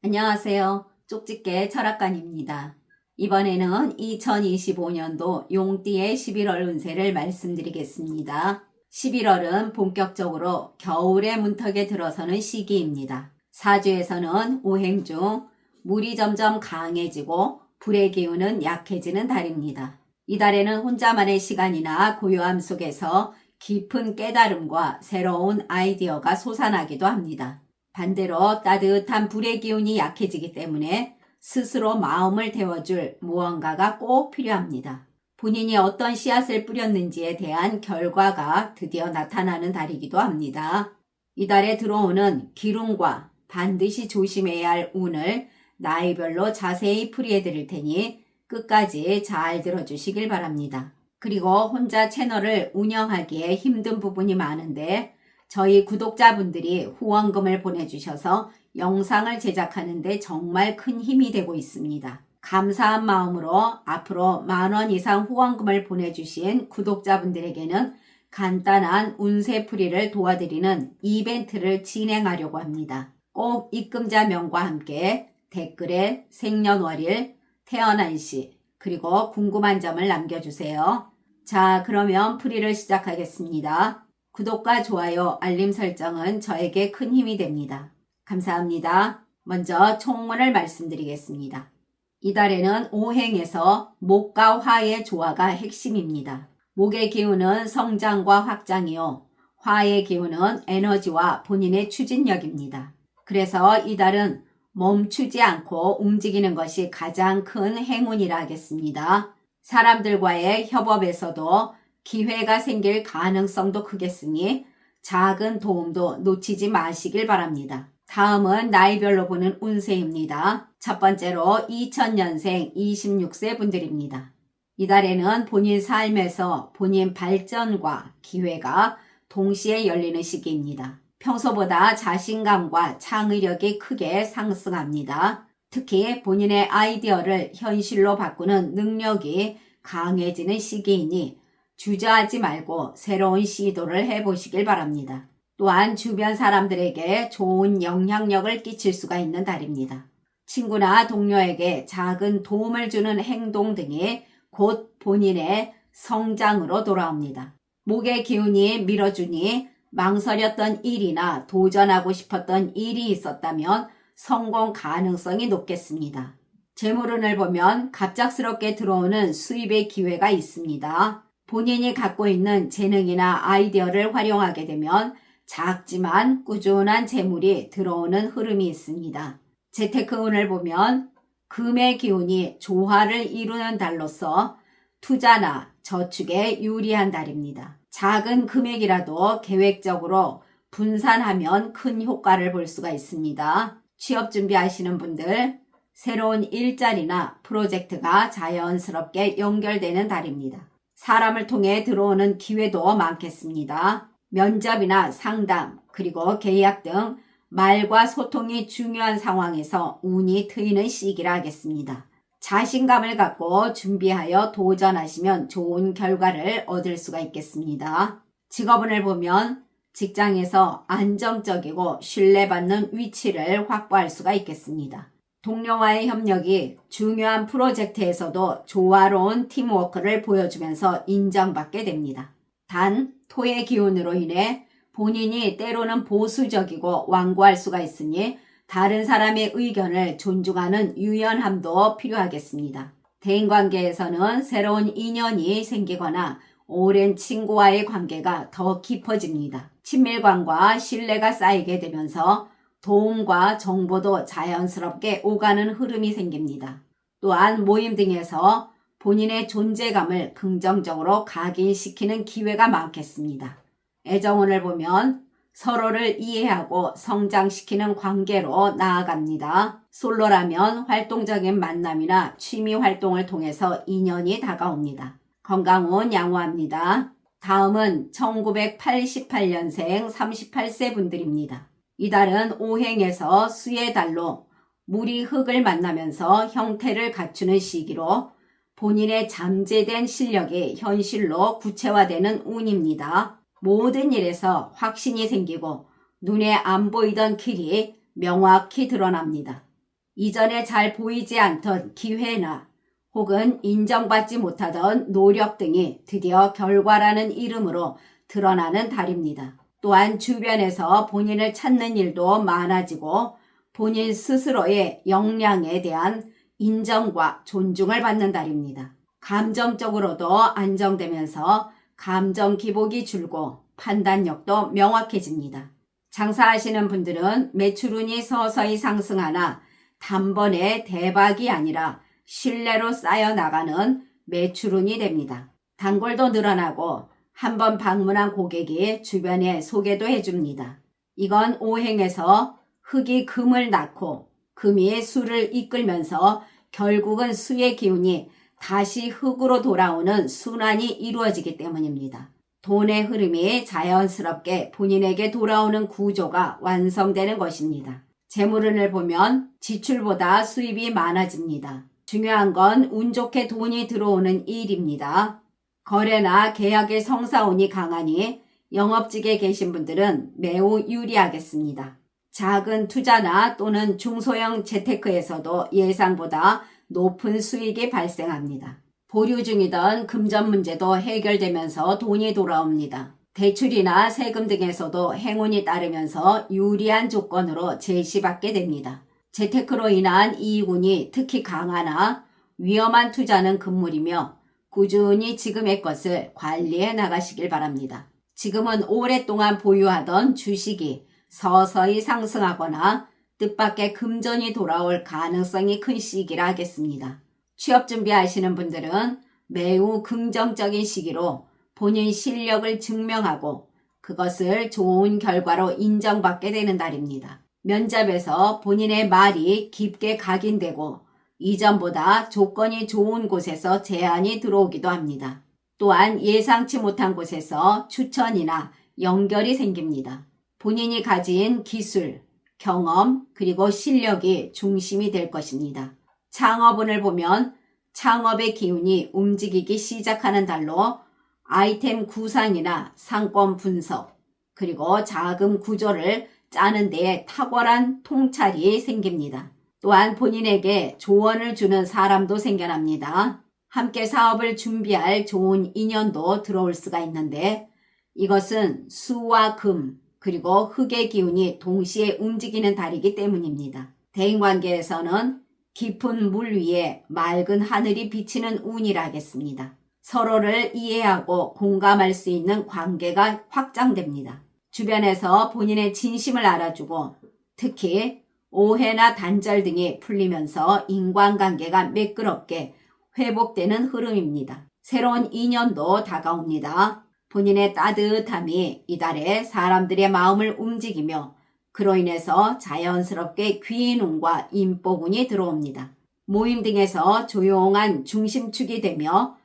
안녕하세요. 쪽집게 철학관입니다. 이번에는 2025년도 용띠의 11월 운세를 말씀드리겠습니다. 11월은 본격적으로 겨울의 문턱에 들어서는 시기입니다. 사주에서는 오행 중 물이 점점 강해지고 불의 기운은 약해지는 달입니다. 이 달에는 혼자만의 시간이나 고요함 속에서 깊은 깨달음과 새로운 아이디어가 솟아나기도 합니다. 반대로 따뜻한 불의 기운이 약해지기 때문에 스스로 마음을 데워줄 무언가가 꼭 필요합니다. 본인이 어떤 씨앗을 뿌렸는지에 대한 결과가 드디어 나타나는 달이기도 합니다. 이 달에 들어오는 기운과 반드시 조심해야 할 운을 나이별로 자세히 풀이해 드릴 테니 끝까지 잘 들어주시길 바랍니다. 그리고 혼자 채널을 운영하기에 힘든 부분이 많은데 저희 구독자분들이 후원금을 보내주셔서 영상을 제작하는 데 정말 큰 힘이 되고 있습니다. 감사한 마음으로 앞으로 10,000원 이상 후원금을 보내주신 구독자분들에게는 간단한 운세풀이를 도와드리는 이벤트를 진행하려고 합니다. 꼭 입금자명과 함께 댓글에 생년월일, 태어난 시, 그리고 궁금한 점을 남겨주세요. 자, 그러면 풀이를 시작하겠습니다. 구독과 좋아요, 알림 설정은 저에게 큰 힘이 됩니다. 감사합니다. 먼저 총문을 말씀드리겠습니다. 이달에는 오행에서 목과 화의 조화가 핵심입니다. 목의 기운은 성장과 확장이요. 화의 기운은 에너지와 본인의 추진력입니다. 그래서 이달은 멈추지 않고 움직이는 것이 가장 큰 행운이라 하겠습니다. 사람들과의 협업에서도 기회가 생길 가능성도 크겠으니 작은 도움도 놓치지 마시길 바랍니다. 다음은 나이별로 보는 운세입니다. 첫 번째로 2000년생 26세 분들입니다. 이달에는 본인 삶에서 본인 발전과 기회가 동시에 열리는 시기입니다. 평소보다 자신감과 창의력이 크게 상승합니다. 특히 본인의 아이디어를 현실로 바꾸는 능력이 강해지는 시기이니 주저하지 말고 새로운 시도를 해보시길 바랍니다. 또한 주변 사람들에게 좋은 영향력을 끼칠 수가 있는 달입니다. 친구나 동료에게 작은 도움을 주는 행동 등이 곧 본인의 성장으로 돌아옵니다. 목의 기운이 밀어주니 망설였던 일이나 도전하고 싶었던 일이 있었다면 성공 가능성이 높겠습니다. 재물운을 보면 갑작스럽게 들어오는 수입의 기회가 있습니다. 본인이 갖고 있는 재능이나 아이디어를 활용하게 되면 작지만 꾸준한 재물이 들어오는 흐름이 있습니다. 재테크운을 보면 금의 기운이 조화를 이루는 달로서 투자나 저축에 유리한 달입니다. 작은 금액이라도 계획적으로 분산하면 큰 효과를 볼 수가 있습니다. 취업 준비하시는 분들, 새로운 일자리나 프로젝트가 자연스럽게 연결되는 달입니다. 사람을 통해 들어오는 기회도 많겠습니다. 면접이나 상담, 그리고 계약 등 말과 소통이 중요한 상황에서 운이 트이는 시기라 하겠습니다. 자신감을 갖고 준비하여 도전하시면 좋은 결과를 얻을 수가 있겠습니다. 직업운을 보면 직장에서 안정적이고 신뢰받는 위치를 확보할 수가 있겠습니다. 동료와의 협력이 중요한 프로젝트에서도 조화로운 팀워크를 보여주면서 인정받게 됩니다. 단, 토의 기운으로 인해 본인이 때로는 보수적이고 완고할 수가 있으니 다른 사람의 의견을 존중하는 유연함도 필요하겠습니다. 대인관계에서는 새로운 인연이 생기거나 오랜 친구와의 관계가 더 깊어집니다. 친밀감과 신뢰가 쌓이게 되면서 도움과 정보도 자연스럽게 오가는 흐름이 생깁니다. 또한 모임 등에서 본인의 존재감을 긍정적으로 각인시키는 기회가 많겠습니다. 애정운을 보면 서로를 이해하고 성장시키는 관계로 나아갑니다. 솔로라면 활동적인 만남이나 취미 활동을 통해서 인연이 다가옵니다. 건강운 양호합니다. 다음은 1988년생 38세 분들입니다. 이달은 오행에서 수의 달로 물이 흙을 만나면서 형태를 갖추는 시기로 본인의 잠재된 실력이 현실로 구체화되는 운입니다. 모든 일에서 확신이 생기고 눈에 안 보이던 길이 명확히 드러납니다. 이전에 잘 보이지 않던 기회나 혹은 인정받지 못하던 노력 등이 드디어 결과라는 이름으로 드러나는 달입니다. 또한 주변에서 본인을 찾는 일도 많아지고 본인 스스로의 역량에 대한 인정과 존중을 받는 달입니다. 감정적으로도 안정되면서 감정 기복이 줄고 판단력도 명확해집니다. 장사하시는 분들은 매출운이 서서히 상승하나 단번에 대박이 아니라 신뢰로 쌓여나가는 매출운이 됩니다. 단골도 늘어나고 한번 방문한 고객이 주변에 소개도 해줍니다. 이건 오행에서 흙이 금을 낳고 금이 수를 이끌면서 결국은 수의 기운이 다시 흙으로 돌아오는 순환이 이루어지기 때문입니다. 돈의 흐름이 자연스럽게 본인에게 돌아오는 구조가 완성되는 것입니다. 재물운을 보면 지출보다 수입이 많아집니다. 중요한 건 운 좋게 돈이 들어오는 일입니다. 거래나 계약의 성사운이 강하니 영업직에 계신 분들은 매우 유리하겠습니다. 작은 투자나 또는 중소형 재테크에서도 예상보다 높은 수익이 발생합니다. 보류 중이던 금전 문제도 해결되면서 돈이 돌아옵니다. 대출이나 세금 등에서도 행운이 따르면서 유리한 조건으로 제시받게 됩니다. 재테크로 인한 이익운이 특히 강하나 위험한 투자는 금물이며 꾸준히 지금의 것을 관리해 나가시길 바랍니다. 지금은 오랫동안 보유하던 주식이 서서히 상승하거나 뜻밖의 금전이 돌아올 가능성이 큰 시기라 하겠습니다. 취업 준비하시는 분들은 매우 긍정적인 시기로 본인 실력을 증명하고 그것을 좋은 결과로 인정받게 되는 달입니다. 면접에서 본인의 말이 깊게 각인되고 이전보다 조건이 좋은 곳에서 제안이 들어오기도 합니다. 또한 예상치 못한 곳에서 추천이나 연결이 생깁니다. 본인이 가진 기술, 경험, 그리고 실력이 중심이 될 것입니다. 창업운을 보면 창업의 기운이 움직이기 시작하는 달로 아이템 구상이나 상권 분석, 그리고 자금 구조를 짜는 데에 탁월한 통찰이 생깁니다. 또한 본인에게 조언을 주는 사람도 생겨납니다. 함께 사업을 준비할 좋은 인연도 들어올 수가 있는데 이것은 수와 금, 그리고 흙의 기운이 동시에 움직이는 달이기 때문입니다. 대인관계에서는 깊은 물 위에 맑은 하늘이 비치는 운이라 하겠습니다. 서로를 이해하고 공감할 수 있는 관계가 확장됩니다. 주변에서 본인의 진심을 알아주고 특히 오해나 단절 등이 풀리면서 인간관계가 매끄럽게 회복되는 흐름입니다. 새로운 인연도 다가옵니다. 본인의 따뜻함이 이달에 사람들의 마음을 움직이며 그로 인해서 자연스럽게 귀인운과 인복운이 들어옵니다. 모임 등에서 조용한 중심축이 되며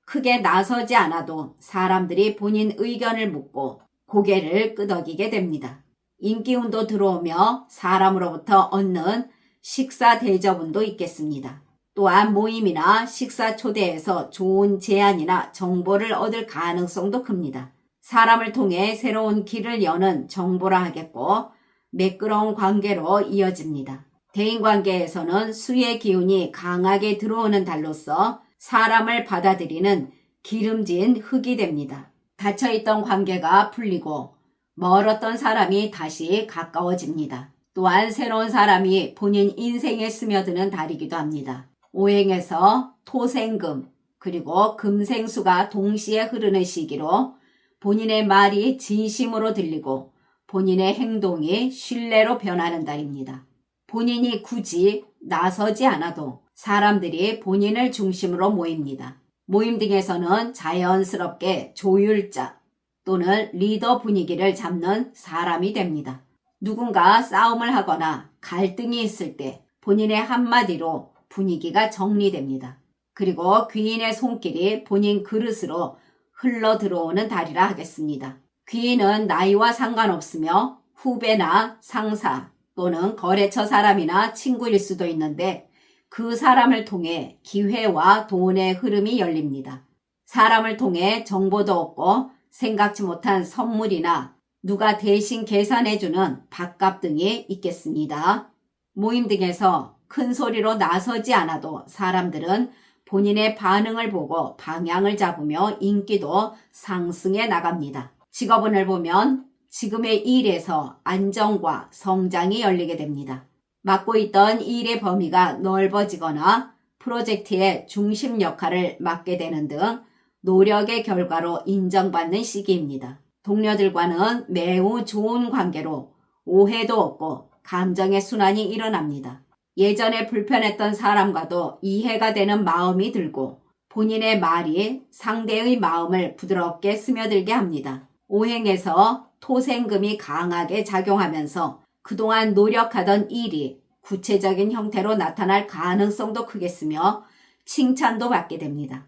크게 나서지 않아도 사람들이 본인 의견을 묻고 고개를 끄덕이게 됩니다. 인기운도 들어오며 사람으로부터 얻는 식사 대접운도 있겠습니다. 또한 모임이나 식사 초대에서 좋은 제안이나 정보를 얻을 가능성도 큽니다. 사람을 통해 새로운 길을 여는 정보라 하겠고 매끄러운 관계로 이어집니다. 대인관계에서는 수의 기운이 강하게 들어오는 달로서 사람을 받아들이는 기름진 흙이 됩니다. 닫혀있던 관계가 풀리고 멀었던 사람이 다시 가까워집니다. 또한 새로운 사람이 본인 인생에 스며드는 달이기도 합니다. 오행에서 토생금 그리고 금생수가 동시에 흐르는 시기로 본인의 말이 진심으로 들리고 본인의 행동이 신뢰로 변하는 달입니다. 본인이 굳이 나서지 않아도 사람들이 본인을 중심으로 모입니다. 모임 등에서는 자연스럽게 조율자 또는 리더 분위기를 잡는 사람이 됩니다. 누군가 싸움을 하거나 갈등이 있을 때 본인의 한마디로 분위기가 정리됩니다. 그리고 귀인의 손길이 본인 그릇으로 흘러 들어오는 달이라 하겠습니다. 귀인은 나이와 상관없으며 후배나 상사 또는 거래처 사람이나 친구일 수도 있는데 그 사람을 통해 기회와 돈의 흐름이 열립니다. 사람을 통해 정보도 얻고 생각지 못한 선물이나 누가 대신 계산해주는 밥값 등이 있겠습니다. 모임 등에서 큰 소리로 나서지 않아도 사람들은 본인의 반응을 보고 방향을 잡으며 인기도 상승해 나갑니다. 직업운을 보면 지금의 일에서 안정과 성장이 열리게 됩니다. 맡고 있던 일의 범위가 넓어지거나 프로젝트의 중심 역할을 맡게 되는 등 노력의 결과로 인정받는 시기입니다. 동료들과는 매우 좋은 관계로 오해도 없고 감정의 순환이 일어납니다. 예전에 불편했던 사람과도 이해가 되는 마음이 들고 본인의 말이 상대의 마음을 부드럽게 스며들게 합니다. 오행에서 토생금이 강하게 작용하면서 그동안 노력하던 일이 구체적인 형태로 나타날 가능성도 크겠으며 칭찬도 받게 됩니다.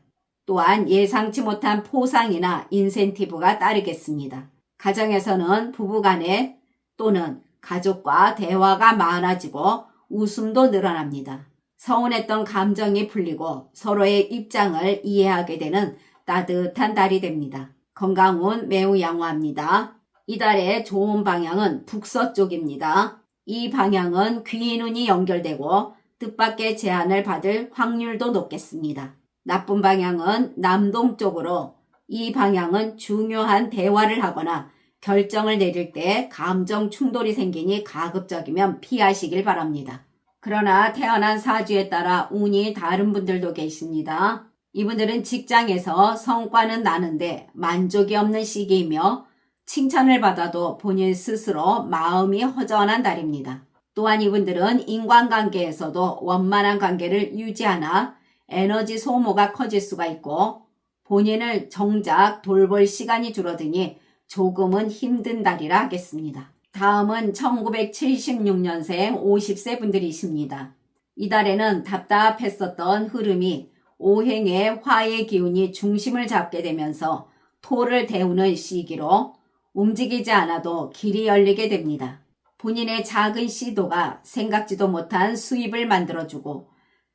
또한 예상치 못한 포상이나 인센티브가 따르겠습니다. 가정에서는 부부간에 또는 가족과 대화가 많아지고 웃음도 늘어납니다. 서운했던 감정이 풀리고 서로의 입장을 이해하게 되는 따뜻한 달이 됩니다. 건강운 매우 양호합니다. 이달의 좋은 방향은 북서쪽입니다. 이 방향은 귀인운이 연결되고 뜻밖의 제안을 받을 확률도 높겠습니다. 나쁜 방향은 남동쪽으로, 이 방향은 중요한 대화를 하거나 결정을 내릴 때 감정 충돌이 생기니 가급적이면 피하시길 바랍니다. 그러나 태어난 사주에 따라 운이 다른 분들도 계십니다. 이분들은 직장에서 성과는 나는데 만족이 없는 시기이며 칭찬을 받아도 본인 스스로 마음이 허전한 달입니다. 또한 이분들은 인간관계에서도 원만한 관계를 유지하나 에너지 소모가 커질 수가 있고 본인을 정작 돌볼 시간이 줄어드니 조금은 힘든 달이라 하겠습니다. 다음은 1976년생 50세 분들이십니다. 이달에는 답답했었던 흐름이 오행의 화의 기운이 중심을 잡게 되면서 토를 데우는 시기로 움직이지 않아도 길이 열리게 됩니다. 본인의 작은 시도가 생각지도 못한 수입을 만들어주고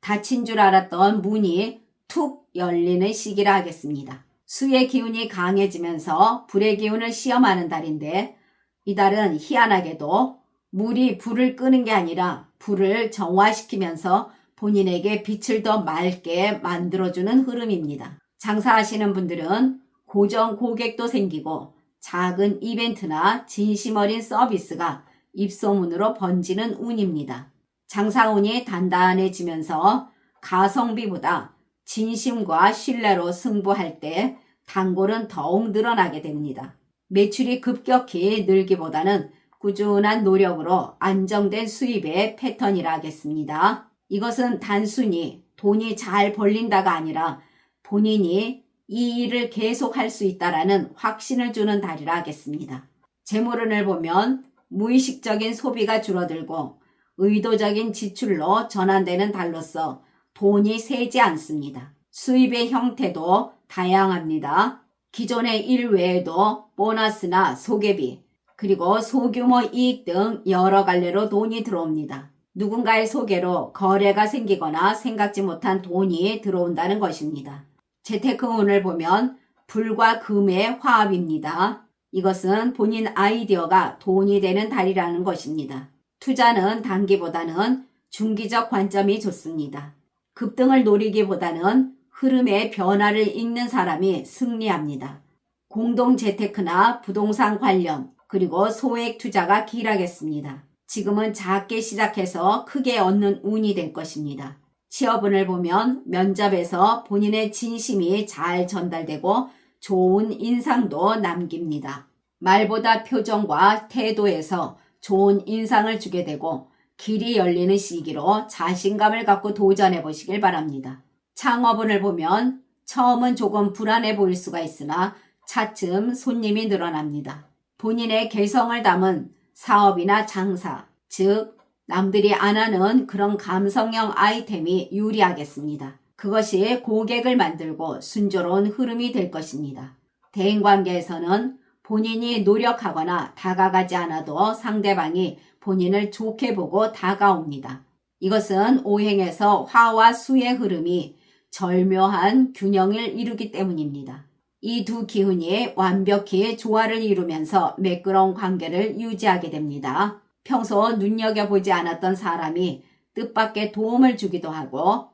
닫힌 줄 알았던 문이 툭 열리는 시기라 하겠습니다. 수의 기운이 강해지면서 불의 기운을 시험하는 달인데 이달은 희한하게도 물이 불을 끄는 게 아니라 불을 정화시키면서 본인에게 빛을 더 맑게 만들어주는 흐름입니다. 장사하시는 분들은 고정 고객도 생기고 작은 이벤트나 진심 어린 서비스가 입소문으로 번지는 운입니다. 장사운이 단단해지면서 가성비보다 진심과 신뢰로 승부할 때 단골은 더욱 늘어나게 됩니다. 매출이 급격히 늘기보다는 꾸준한 노력으로 안정된 수입의 패턴이라 하겠습니다. 이것은 단순히 돈이 잘 벌린다가 아니라 본인이 이 일을 계속할 수 있다라는 확신을 주는 달이라 하겠습니다. 재물운을 보면 무의식적인 소비가 줄어들고 의도적인 지출로 전환되는 달로서 돈이 새지 않습니다. 수입의 형태도 다양합니다. 기존의 일 외에도 보너스나 소개비, 그리고 소규모 이익 등 여러 갈래로 돈이 들어옵니다. 누군가의 소개로 거래가 생기거나 생각지 못한 돈이 들어온다는 것입니다. 재테크운을 보면 불과 금의 화합입니다. 이것은 본인 아이디어가 돈이 되는 달이라는 것입니다. 투자는 단기보다는 중기적 관점이 좋습니다. 급등을 노리기보다는 흐름의 변화를 읽는 사람이 승리합니다. 공동재테크나 부동산 관련 그리고 소액 투자가 길하겠습니다. 지금은 작게 시작해서 크게 얻는 운이 될 것입니다. 취업운을 보면 면접에서 본인의 진심이 잘 전달되고 좋은 인상도 남깁니다. 말보다 표정과 태도에서 좋은 인상을 주게 되고 길이 열리는 시기로 자신감을 갖고 도전해 보시길 바랍니다. 창업운을 보면 처음은 조금 불안해 보일 수가 있으나 차츰 손님이 늘어납니다. 본인의 개성을 담은 사업이나 장사, 즉 남들이 안 하는 그런 감성형 아이템이 유리하겠습니다. 그것이 고객을 만들고 순조로운 흐름이 될 것입니다. 대인관계에서는 본인이 노력하거나 다가가지 않아도 상대방이 본인을 좋게 보고 다가옵니다. 이것은 오행에서 화와 수의 흐름이 절묘한 균형을 이루기 때문입니다. 이 두 기운이 완벽히 조화를 이루면서 매끄러운 관계를 유지하게 됩니다. 평소 눈여겨보지 않았던 사람이 뜻밖의 도움을 주기도 하고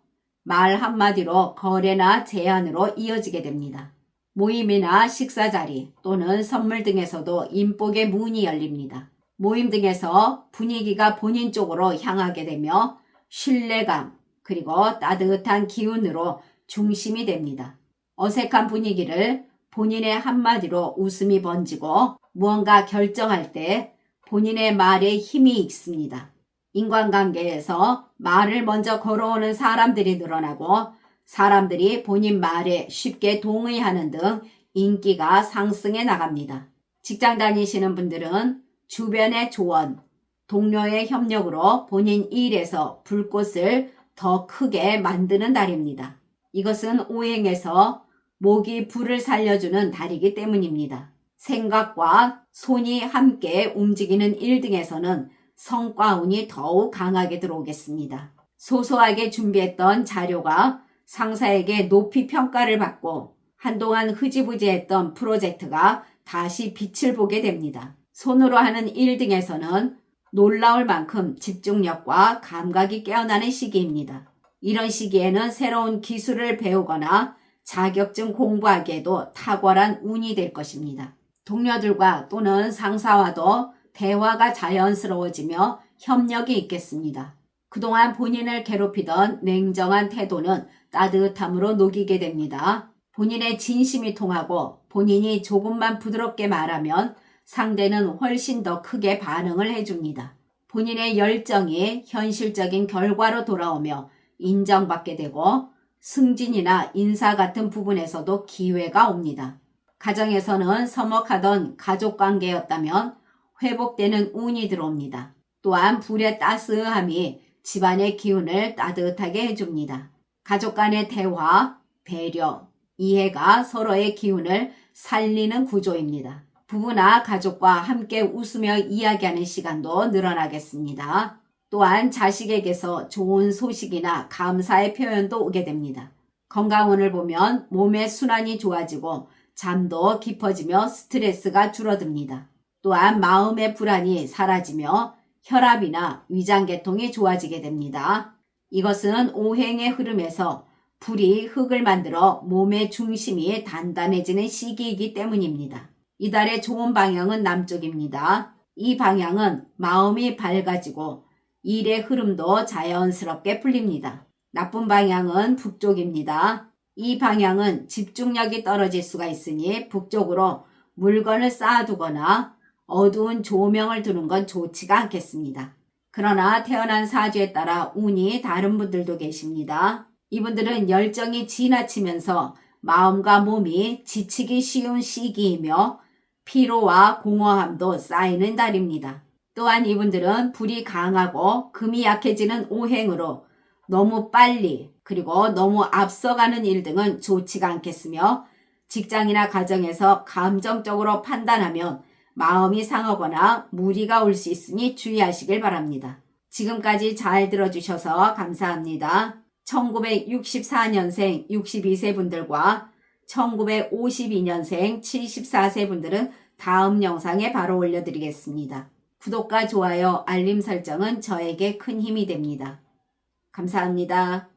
말 한마디로 거래나 제안으로 이어지게 됩니다. 모임이나 식사 자리 또는 선물 등에서도 인복의 문이 열립니다. 모임 등에서 분위기가 본인 쪽으로 향하게 되며 신뢰감 그리고 따뜻한 기운으로 중심이 됩니다. 어색한 분위기를 본인의 한마디로 웃음이 번지고 무언가 결정할 때 본인의 말에 힘이 있습니다. 인간관계에서 말을 먼저 걸어오는 사람들이 늘어나고 사람들이 본인 말에 쉽게 동의하는 등 인기가 상승해 나갑니다. 직장 다니시는 분들은 주변의 조언, 동료의 협력으로 본인 일에서 불꽃을 더 크게 만드는 달입니다. 이것은 오행에서 목이 불을 살려주는 달이기 때문입니다. 생각과 손이 함께 움직이는 일 등에서는 성과운이 더욱 강하게 들어오겠습니다. 소소하게 준비했던 자료가 상사에게 높이 평가를 받고 한동안 흐지부지했던 프로젝트가 다시 빛을 보게 됩니다. 손으로 하는 일 등에서는 놀라울 만큼 집중력과 감각이 깨어나는 시기입니다. 이런 시기에는 새로운 기술을 배우거나 자격증 공부하기에도 탁월한 운이 될 것입니다. 동료들과 또는 상사와도 대화가 자연스러워지며 협력이 있겠습니다. 그동안 본인을 괴롭히던 냉정한 태도는 따뜻함으로 녹이게 됩니다. 본인의 진심이 통하고 본인이 조금만 부드럽게 말하면 상대는 훨씬 더 크게 반응을 해줍니다. 본인의 열정이 현실적인 결과로 돌아오며 인정받게 되고 승진이나 인사 같은 부분에서도 기회가 옵니다. 가정에서는 서먹하던 가족관계였다면 회복되는 운이 들어옵니다. 또한 불의 따스함이 집안의 기운을 따뜻하게 해줍니다. 가족 간의 대화, 배려, 이해가 서로의 기운을 살리는 구조입니다. 부부나 가족과 함께 웃으며 이야기하는 시간도 늘어나겠습니다. 또한 자식에게서 좋은 소식이나 감사의 표현도 오게 됩니다. 건강운을 보면 몸의 순환이 좋아지고 잠도 깊어지며 스트레스가 줄어듭니다. 또한 마음의 불안이 사라지며 혈압이나 위장계통이 좋아지게 됩니다. 이것은 오행의 흐름에서 불이 흙을 만들어 몸의 중심이 단단해지는 시기이기 때문입니다. 이달의 좋은 방향은 남쪽입니다. 이 방향은 마음이 밝아지고 일의 흐름도 자연스럽게 풀립니다. 나쁜 방향은 북쪽입니다. 이 방향은 집중력이 떨어질 수가 있으니 북쪽으로 물건을 쌓아두거나 어두운 조명을 두는 건 좋지가 않겠습니다. 그러나 태어난 사주에 따라 운이 다른 분들도 계십니다. 이분들은 열정이 지나치면서 마음과 몸이 지치기 쉬운 시기이며 피로와 공허함도 쌓이는 달입니다. 또한 이분들은 불이 강하고 금이 약해지는 오행으로 너무 빨리 그리고 너무 앞서가는 일 등은 좋지가 않겠으며 직장이나 가정에서 감정적으로 판단하면 마음이 상하거나 무리가 올 수 있으니 주의하시길 바랍니다. 지금까지 잘 들어주셔서 감사합니다. 1964년생 62세 분들과 1952년생 74세 분들은 다음 영상에 바로 올려드리겠습니다. 구독과 좋아요, 알림 설정은 저에게 큰 힘이 됩니다. 감사합니다.